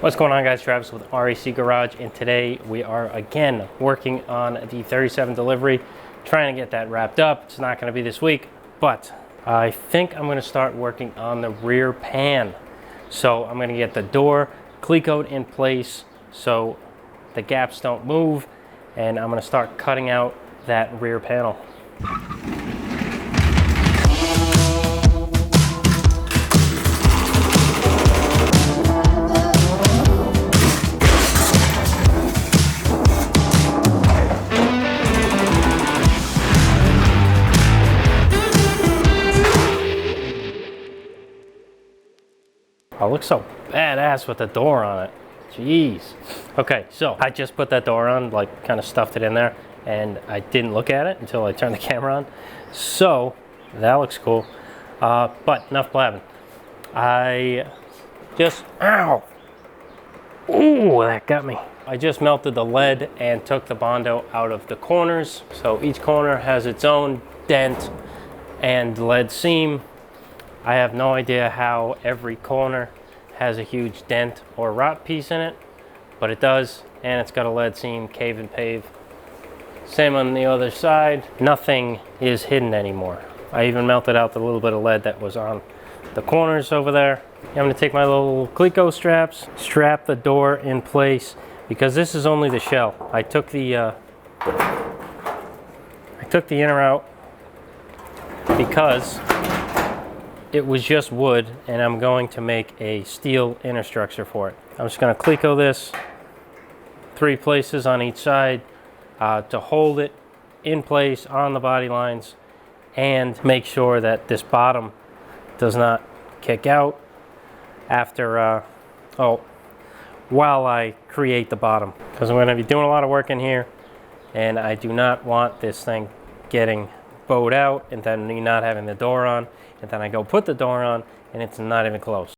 What's going on, guys? Travis with REC Garage, and today we are again working on the 37 delivery, trying to get that wrapped up. It's not going to be this week, but I think I'm going to start working on the rear pan. So I'm going to get the door clecoed in place so the gaps don't move, and I'm going to start cutting out that rear panel. Oh, it looks so badass with the door on it. Jeez. Okay, so I just put that door on, like kind of stuffed it in there, and I didn't look at it until I turned the camera on. So that looks cool. But enough blabbing. I just, ow! Ooh, that got me. I just melted the lead and took the Bondo out of the corners. So each corner has its own dent and lead seam. I have no idea how every corner has a huge dent or rot piece in it, but it does, and it's got a lead seam, cave and pave. Same on the other side. Nothing is hidden anymore. I even melted out the little bit of lead that was on the corners over there. I'm gonna take my little Cleco straps, strap the door in place, because this is only the shell. I took the inner out because it was just wood, and I'm going to make a steel inner structure for it. I'm just gonna Cleco this 3 places on each side to hold it in place on the body lines and make sure that this bottom does not kick out after, while I create the bottom. Because I'm gonna be doing a lot of work in here, and I do not want this thing getting bowed out and then me not having the door on, and then I go put the door on and it's not even close.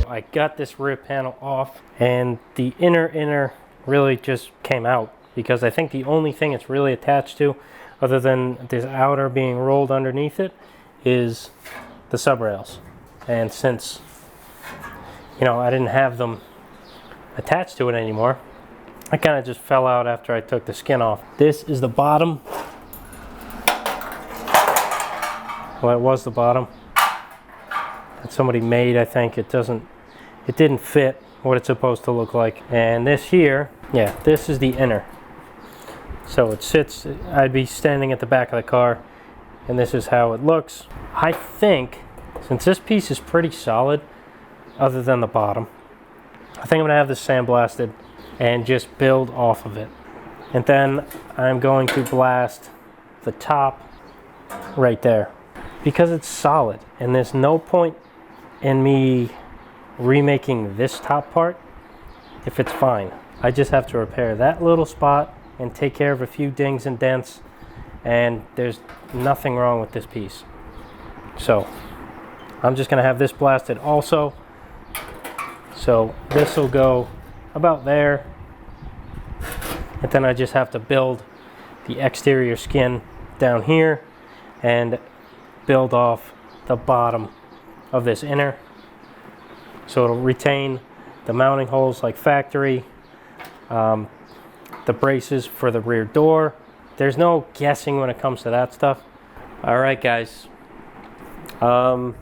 I got this rear panel off, and the inner really just came out, because I think the only thing it's really attached to, other than this outer being rolled underneath it, is the sub rails. And since, you know, I didn't have them attached to it anymore, I kind of just fell out after I took the skin off. This is the bottom. Well, it was the bottom that somebody made. I think it didn't fit what it's supposed to look like. And this here, yeah, this is the inner. So it sits, I'd be standing at the back of the car, and this is how it looks. I think, since this piece is pretty solid, other than the bottom, I think I'm gonna have this sandblasted and just build off of it. And then I'm going to blast the top right there, because it's solid, and there's no point in me remaking this top part if it's fine. I just have to repair that little spot and take care of a few dings and dents, and there's nothing wrong with this piece. So I'm just gonna have this blasted also. So this will go about there, and then I just have to build the exterior skin down here and build off the bottom of this inner, so it'll retain the mounting holes like factory, the braces for the rear door. There's no guessing when it comes to that stuff. All right, guys. I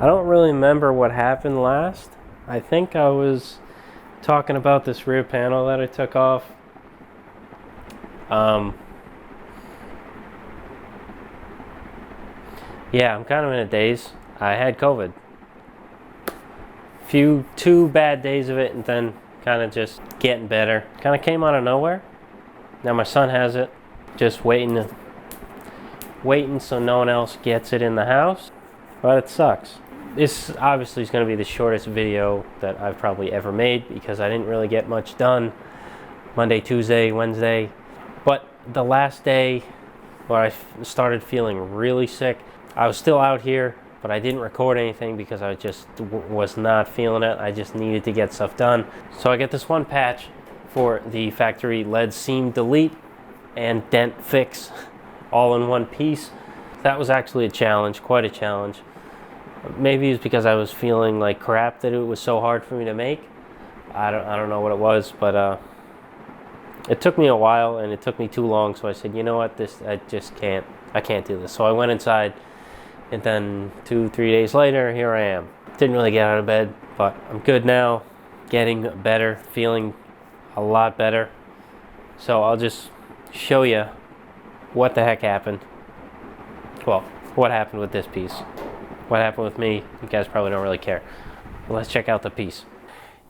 don't really remember what happened last. I think I was talking about this rear panel that I took off. Yeah, I'm kind of in a daze. I had COVID. Two bad days of it, and then kind of just getting better. Kind of came out of nowhere. Now my son has it, just waiting so no one else gets it in the house. But it sucks. This obviously is going to be the shortest video that I've probably ever made because I didn't really get much done Monday, Tuesday, Wednesday. But the last day where I started feeling really sick, I was still out here, but I didn't record anything because I just was not feeling it. I just needed to get stuff done. So I get this one patch for the factory lead seam delete and dent fix all in one piece. That was actually a challenge, quite a challenge. Maybe it's because I was feeling like crap that it was so hard for me to make. I don't know what it was, but it took me a while and it took me too long. So I said, you know what, I can't do this. So I went inside, and then 2-3 days later, here I am. Didn't really get out of bed, but I'm good now, getting better, feeling a lot better. So I'll just show you what the heck happened. Well, what happened with this piece. What happened with me, you guys probably don't really care. But let's check out the piece.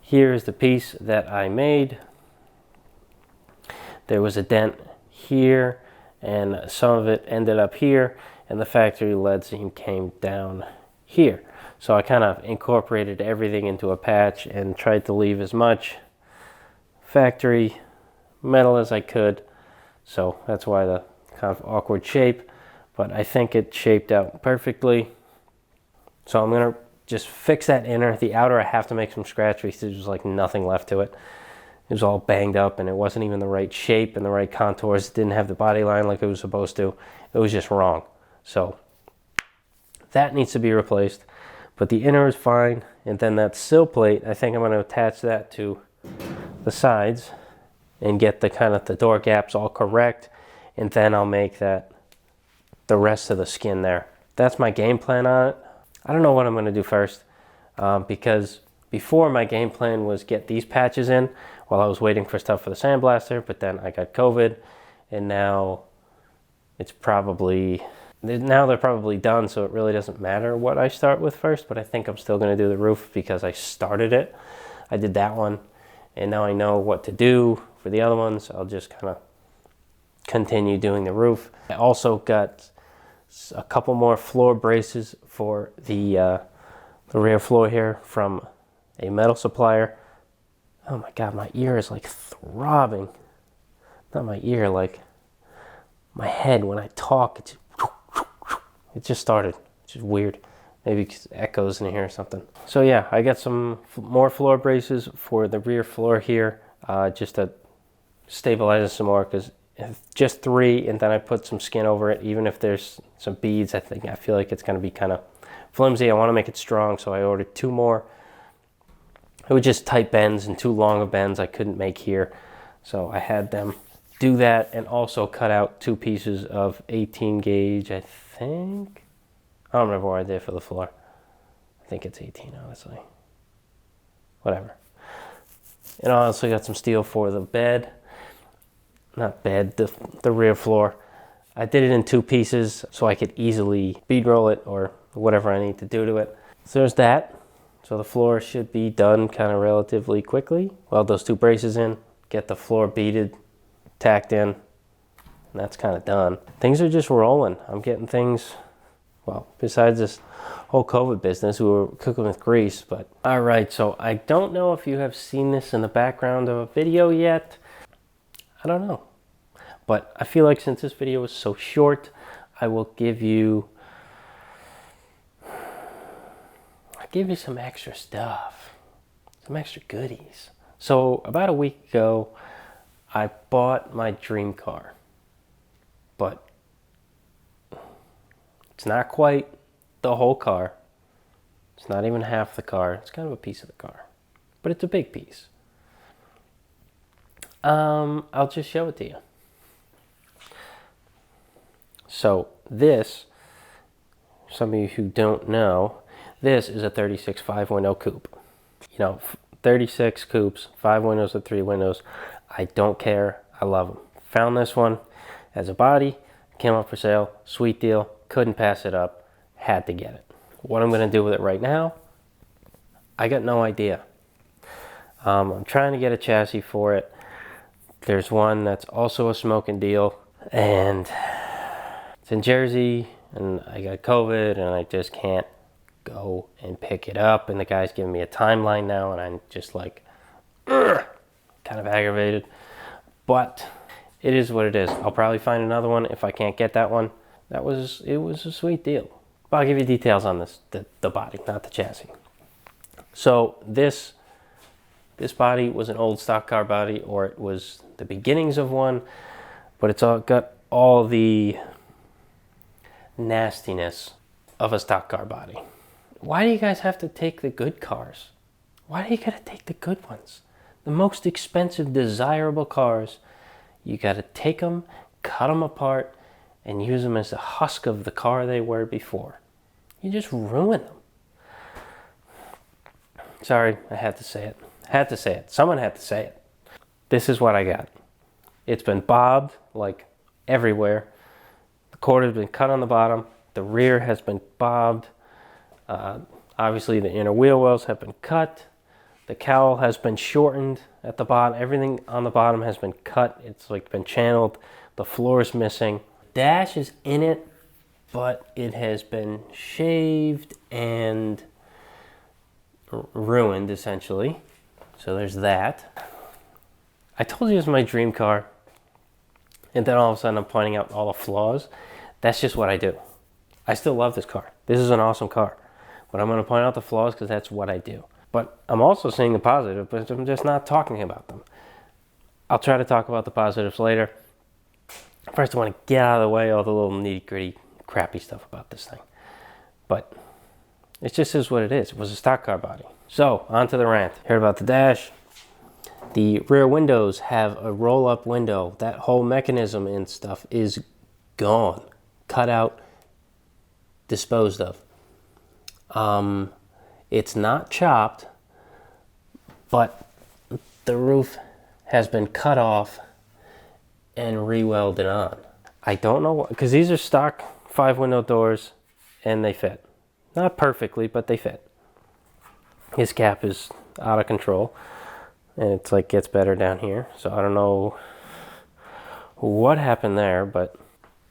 Here's the piece that I made. There was a dent here, and some of it ended up here, and the factory lead seam came down here. So I kind of incorporated everything into a patch and tried to leave as much factory metal as I could. So that's why the kind of awkward shape, but I think it shaped out perfectly. So I'm gonna just fix that inner. The outer I have to make some scratch because there's like nothing left to it. It was all banged up and it wasn't even the right shape and the right contours. It didn't have the body line like it was supposed to. It was just wrong. So that needs to be replaced. But the inner is fine. And then that sill plate, I think I'm gonna attach that to the sides and get the kind of the door gaps all correct. And then I'll make that the rest of the skin there. That's my game plan on it. I don't know what I'm going to do first because before my game plan was get these patches in while I was waiting for stuff for the sandblaster, but then I got COVID and now they're probably done, so it really doesn't matter what I start with first, but I think I'm still going to do the roof because I started it. I did that one and now I know what to do for the other ones. I'll just kind of continue doing the roof. I also got a couple more floor braces for the rear floor here from a metal supplier. Oh my god, my ear is like throbbing. Not my ear, like my head when I talk. It just started, which is weird. Maybe it echoes in here or something. So yeah, I got some more floor braces for the rear floor here, just to stabilize it some more, because just 3 and then I put some skin over it. Even if there's some beads, I feel like it's going to be kind of flimsy. I want to make it strong, so I ordered 2 more. It was just tight bends and too long of bends I couldn't make here, so I had them do that and also cut out 2 pieces of 18 gauge, I think. I don't remember what I did for the floor. I think it's 18, honestly. Whatever. And I also got some steel for the bed. Not bed, the rear floor. I did it in 2 pieces so I could easily bead roll it or whatever I need to do to it. So there's that. So the floor should be done kind of relatively quickly. Weld those 2 braces in, get the floor beaded, tacked in, and that's kind of done. Things are just rolling. I'm getting things, well, besides this whole COVID business, we were cooking with grease, but all right. So I don't know if you have seen this in the background of a video yet. I don't know, but I feel like since this video is so short, I will give you some extra stuff, some extra goodies. So about a week ago, I bought my dream car, but it's not quite the whole car. It's not even half the car. It's kind of a piece of the car, but it's a big piece. I'll just show it to you. So this, some of you who don't know, this is a 36 5-window coupe. You know, 36 coupes, 5 windows with 3 windows. I don't care. I love them. Found this one as a body, came up for sale, sweet deal, couldn't pass it up, had to get it. What I'm going to do with it right now, I got no idea. I'm trying to get a chassis for it. There's one that's also a smoking deal, and it's in Jersey, and I got COVID, and I just can't go and pick it up, and the guy's giving me a timeline now, and I'm just like, ugh, kind of aggravated. But it is what it is. I'll probably find another one if I can't get that one. It was a sweet deal. But I'll give you details on this, the body, not the chassis. So this body was an old stock car body, or it was the beginnings of one, but it's all got all the nastiness of a stock car body. Why do you guys have to take the good cars? Why do you gotta take the good ones? The most expensive, desirable cars, you gotta take them, cut them apart, and use them as the husk of the car they were before. You just ruin them. Sorry, I had to say it. Had to say it. Someone had to say it. This is what I got. It's been bobbed like everywhere. The cord has been cut on the bottom. The rear has been bobbed. Obviously the inner wheel wells have been cut. The cowl has been shortened at the bottom. Everything on the bottom has been cut. It's like been channeled. The floor is missing. Dash is in it, but it has been shaved and ruined essentially. So there's that. I told you it was my dream car, and then all of a sudden I'm pointing out all the flaws. That's just what I do. I still love this car. This is an awesome car, but I'm going to point out the flaws because that's what I do. But I'm also seeing the positive, but I'm just not talking about them. I'll try to talk about the positives later. First, I want to get out of the way all the little nitty-gritty crappy stuff about this thing. But it just is what it is. It was a stock car body. So, on to the rant. Heard about the dash. The rear windows have a roll-up window. That whole mechanism and stuff is gone. Cut out, disposed of. It's not chopped, but the roof has been cut off and re-welded on. I don't know what, because these are stock 5-window doors and they fit. Not perfectly, but they fit. His cap is out of control, and it's like gets better down here. So I don't know what happened there, but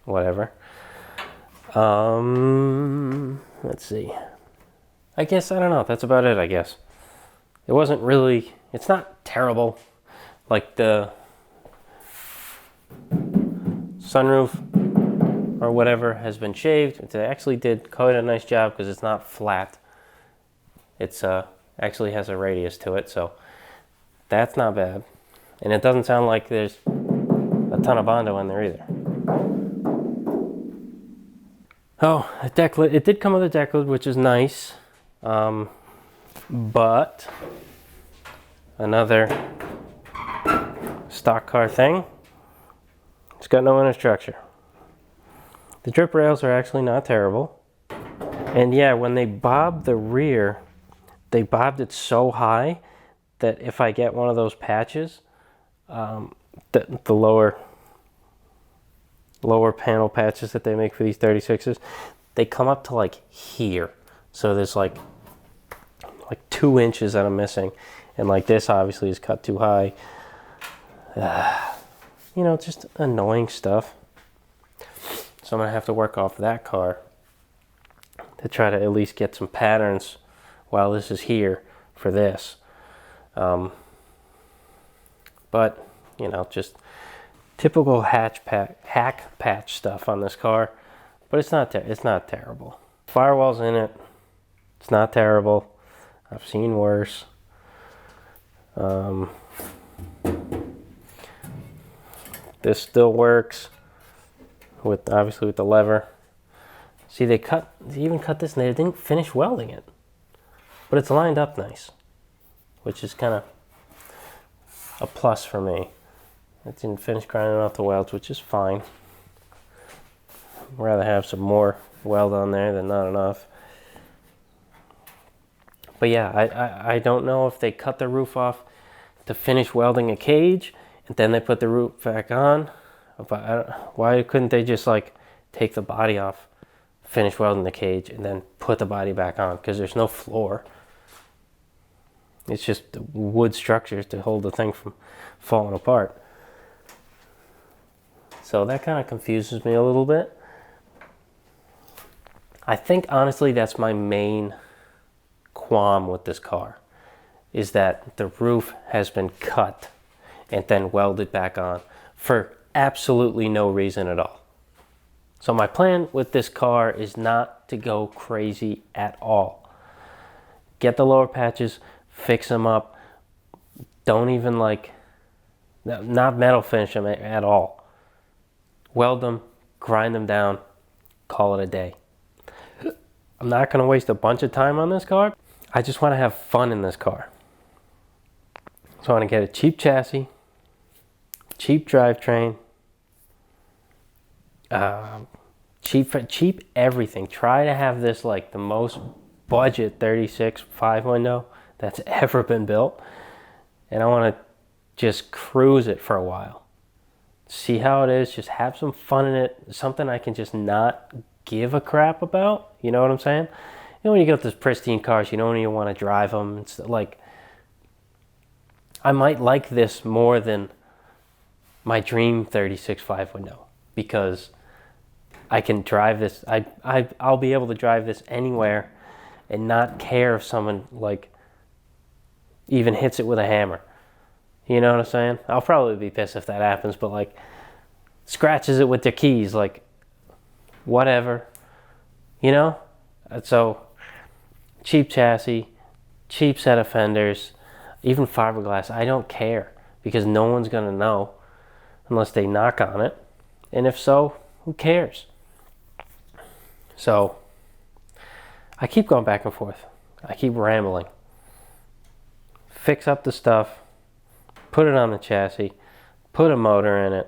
whatever. Let's see. I guess, I don't know. That's about it, I guess. It wasn't really, it's not terrible. Like the sunroof or whatever has been shaved. It actually did quite a nice job because it's not flat. It's actually has a radius to it, so that's not bad. And it doesn't sound like there's a ton of Bondo in there either. Oh, a deck lid. It did come with a deck lid, which is nice. But another stock car thing. It's got no inner structure. The drip rails are actually not terrible. And yeah, when they bobbed the rear, they bobbed it so high that if I get one of those patches, the lower panel patches that they make for these 36s, they come up to like here. So there's like 2 inches that I'm missing. And like this obviously is cut too high. You know, just annoying stuff. So I'm gonna have to work off that car to try to at least get some patterns while this is here for this. But, you know, just typical hack patch stuff on this car. But it's not terrible. Firewall's in it. It's not terrible. I've seen worse. This still works with obviously with the lever. See, they even cut this and they didn't finish welding it. But it's lined up nice, which is kind of a plus for me. It didn't finish grinding off the welds, which is fine. I'd rather have some more weld on there than not enough. But yeah, I don't know if they cut the roof off to finish welding a cage and then they put the roof back on. But why couldn't they just like take the body off finish welding the cage, and then put the body back on because there's no floor. It's just wood structures to hold the thing from falling apart. So that kind of confuses me a little bit. I think honestly that's my main qualm with this car, is that the roof has been cut and then welded back on for absolutely no reason at all. So my plan with this car is not to go crazy at all. Get the lower patches, fix them up. Don't even not metal finish them at all. Weld them, grind them down, call it a day. I'm not going to waste a bunch of time on this car. I just want to have fun in this car. So I want to get a cheap chassis, cheap drivetrain, cheap everything. Try to have this like the most budget 36 5-window that's ever been built. And I want to just cruise it for a while. See how it is, just have some fun in it. Something I can just not give a crap about. You know what I'm saying? You know, when you get those pristine cars, you don't even want to drive them. It's like, I might like this more than my dream 36 5-window because I can drive this. I'll be able to drive this anywhere and not care if someone like even hits it with a hammer. You know what I'm saying? I'll probably be pissed if that happens, but like scratches it with their keys, like whatever, you know? So cheap chassis, cheap set of fenders, even fiberglass, I don't care because no one's gonna know unless they knock on it. And if so, who cares? So I keep going back and forth. I keep rambling. Fix up the stuff, put it on the chassis, put a motor in it,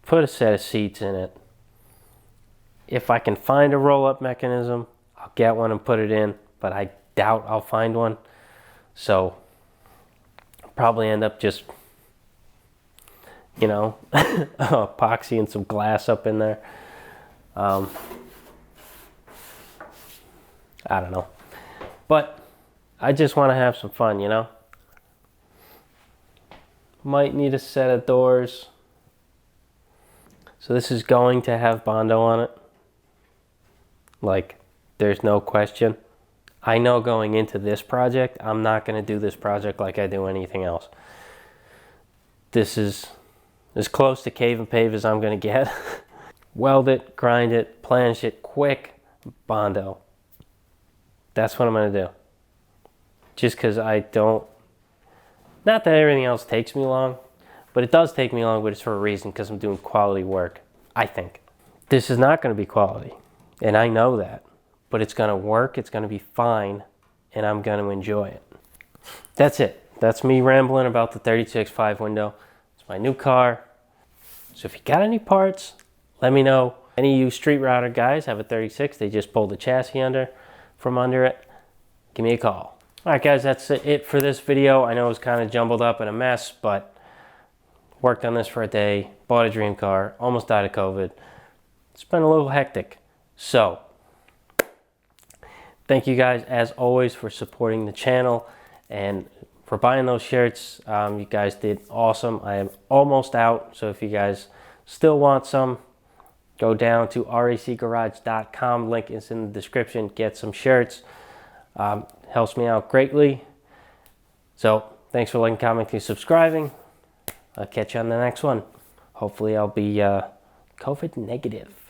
put a set of seats in it. If I can find a roll-up mechanism, I'll get one and put it in, but I doubt I'll find one. So I'll probably end up just, you know, epoxying some glass up in there. I don't know. But I just want to have some fun, you know? Might need a set of doors. So this is going to have Bondo on it. Like, there's no question. I know going into this project, I'm not going to do this project like I do anything else. This is as close to cave and pave as I'm going to get. Weld it, grind it, planish it, quick, Bondo. That's what I'm going to do. Just because I don't, not that everything else takes me long, but it does take me long, but it's for a reason, because I'm doing quality work, I think. This is not going to be quality, and I know that, but it's going to work, it's going to be fine, and I'm going to enjoy it. That's it. That's me rambling about the 36 5-window. It's my new car. So if you got any parts, let me know. Any of you street router guys have a 36, they just pulled the chassis from under it, give me a call. All right, guys, that's it for this video. I know it was kind of jumbled up and a mess, but worked on this for a day, bought a dream car, almost died of COVID. It's been a little hectic. So, thank you guys, as always, for supporting the channel and for buying those shirts. You guys did awesome. I am almost out, so if you guys still want some, go down to racgarage.com. Link is in the description. Get some shirts. Helps me out greatly. So thanks for liking, commenting, subscribing. I'll catch you on the next one. Hopefully I'll be COVID negative.